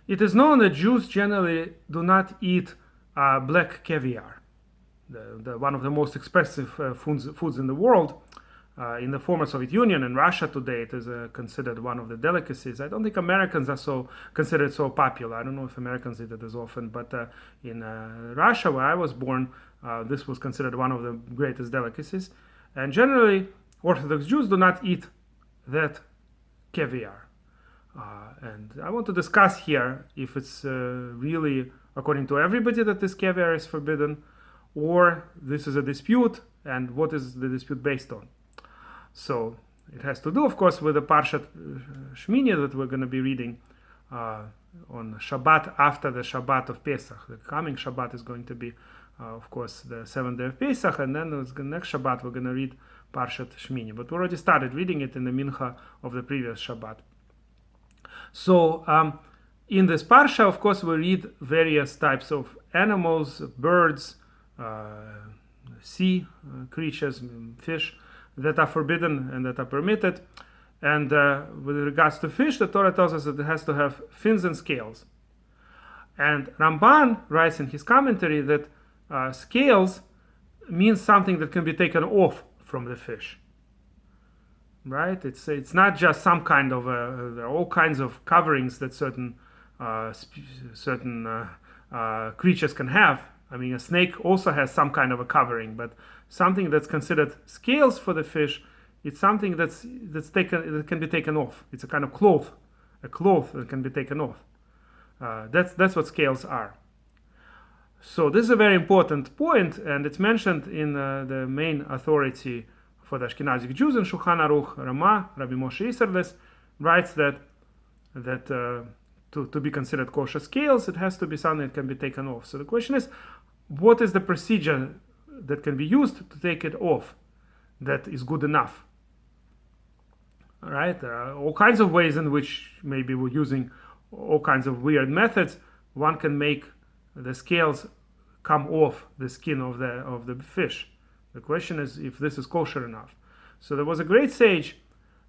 It is known that Jews generally do not eat black caviar, one of the most expensive foods in the world. In the former Soviet Union and Russia today, it is considered one of the delicacies. I don't think Americans are so considered so popular. I don't know if Americans eat it as often, but in Russia, where I was born, this was considered one of the greatest delicacies. And generally, Orthodox Jews do not eat that caviar. And I want to discuss here if it's really according to everybody that this caviar is forbidden, or this is a dispute, and what is the dispute based on. So it has to do, of course, with the Parshat Shmini that we're going to be reading on Shabbat after the Shabbat of Pesach. The coming Shabbat is going to be, of course, the 7th day of Pesach, and then the next Shabbat we're going to read Parshat Shmini. But we already started reading it in the Mincha of the previous Shabbat. So in this Parsha, of course, we read various types of animals, birds, sea creatures, fish, that are forbidden and that are permitted. And with regards to fish, the Torah tells us that it has to have fins and scales. And Ramban writes in his commentary that scales means something that can be taken off from the fish. Right? It's not just some kind of there are all kinds of coverings that certain creatures can have. I mean, a snake also has some kind of a covering, but something that's considered scales for the fish, it's something that can be taken off. It's a kind of cloth that can be taken off. That's what scales are. So this is a very important point, and it's mentioned in the main authority for the Ashkenazic Jews in Shulchan Aruch. Rama, Rabbi Moshe Isserles, writes that to be considered kosher scales, it has to be something that can be taken off. So the question is, what is the procedure that can be used to take it off that is good enough? All right, there are all kinds of ways in which maybe we're using all kinds of weird methods. One can make the scales come off the skin of the fish. The question is if this is kosher enough. So there was a great sage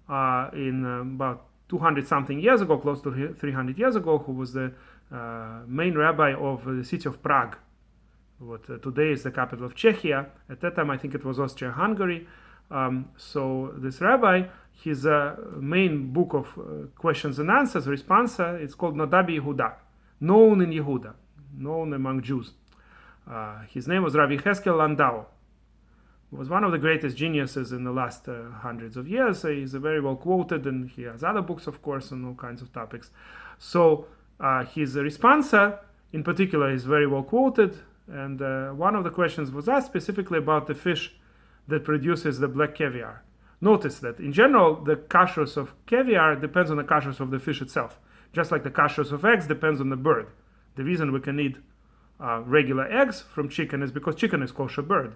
in about 200 something years ago, close to 300 years ago, who was the main rabbi of the city of Prague, what today is the capital of Czechia. At that time, I think it was Austria-Hungary. So this rabbi, his main book of questions and answers, responsa, it's called Nodah BeYehuda, known in Yehuda, known among Jews. His name was Rabbi Heskel Landau. He was one of the greatest geniuses in the last hundreds of years. He's very well quoted, and he has other books, of course, on all kinds of topics. So his responsa, in particular, is very well quoted. And one of the questions was asked specifically about the fish that produces the black caviar. Notice that in general, the kashrus of caviar depends on the kashrus of the fish itself, just like the kashrus of eggs depends on the bird. The reason we can eat regular eggs from chicken is because chicken is kosher bird.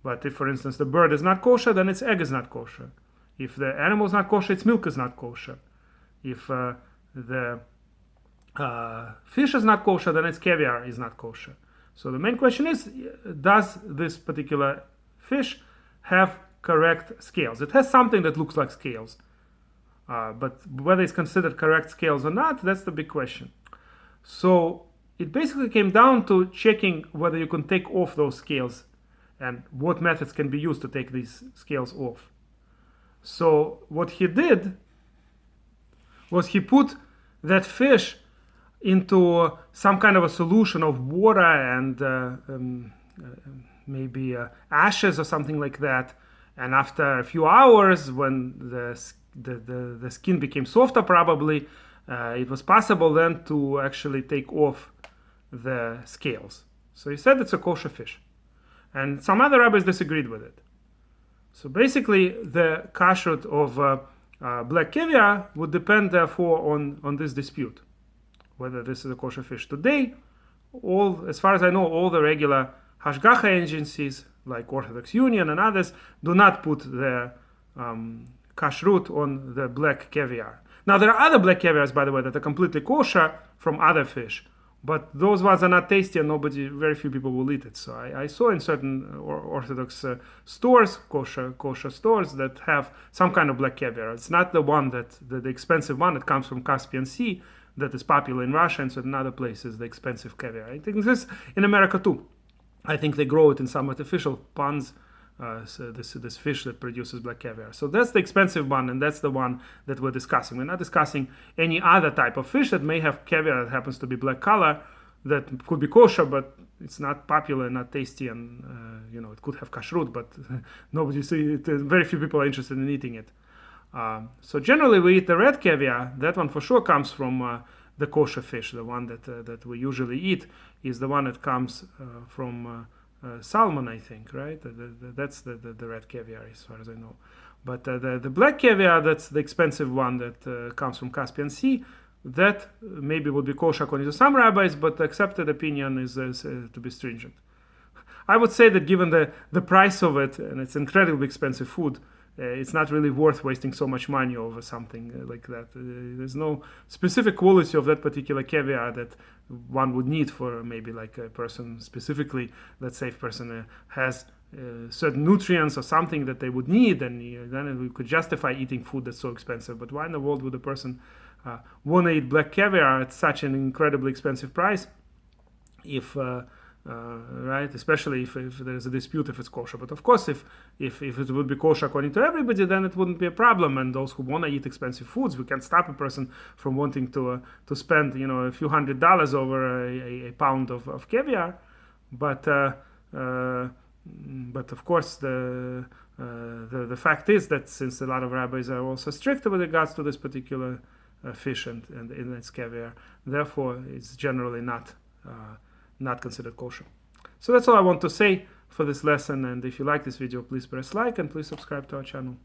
But if, for instance, the bird is not kosher, then its egg is not kosher. If the animal is not kosher, its milk is not kosher. If the fish is not kosher, then its caviar is not kosher. So the main question is, does this particular fish have correct scales? It has something that looks like scales. But whether it's considered correct scales or not, that's the big question. So it basically came down to checking whether you can take off those scales and what methods can be used to take these scales off. So what he did was he put that fish into some kind of a solution of water and maybe ashes or something like that. And after a few hours, when the skin became softer, probably it was possible then to actually take off the scales. So he said it's a kosher fish. And some other rabbis disagreed with it. So basically, the kashrut of black caviar would depend, therefore, on this dispute, whether this is a kosher fish. Today, as far as I know, all the regular hashgacha agencies, like Orthodox Union and others, do not put the kashrut on the black caviar. Now, there are other black caviars, by the way, that are completely kosher from other fish. But those ones are not tasty, and very few people will eat it. So I saw in certain Orthodox stores, kosher stores, that have some kind of black caviar. It's not the one the expensive one that comes from Caspian Sea, that is popular in Russia, and so in other places the expensive caviar. I think this in America too. I think they grow it in some artificial ponds. So this fish that produces black caviar. So that's the expensive one, and that's the one that we're discussing. We're not discussing any other type of fish that may have caviar that happens to be black color, that could be kosher, but it's not popular, not tasty, and it could have kashrut, but nobody see it. Very few people are interested in eating it. So generally, we eat the red caviar. That one for sure comes from the kosher fish. The one that we usually eat is the one that comes from salmon, I think, right? That's the red caviar, as far as I know. But the black caviar, that's the expensive one that comes from Caspian Sea. That maybe would be kosher according to some rabbis, but the accepted opinion is to be stringent. I would say that given the price of it, and it's incredibly expensive food, it's not really worth wasting so much money over something like that. There's no specific quality of that particular caviar that one would need for maybe like a person specifically. Let's say if a person has certain nutrients or something that they would need, and then we could justify eating food that's so expensive. But why in the world would a person want to eat black caviar at such an incredibly expensive price? If right, especially if there's a dispute if it's kosher. But of course, if it would be kosher according to everybody, then it wouldn't be a problem. And those who want to eat expensive foods, we can't stop a person from wanting to spend a few $100s over a pound of caviar. But of course, the fact is that since a lot of rabbis are also strict with regards to this particular fish and its caviar, therefore it's generally not considered kosher. So that's all I want to say for this lesson, and if you like this video, please press like and please subscribe to our channel.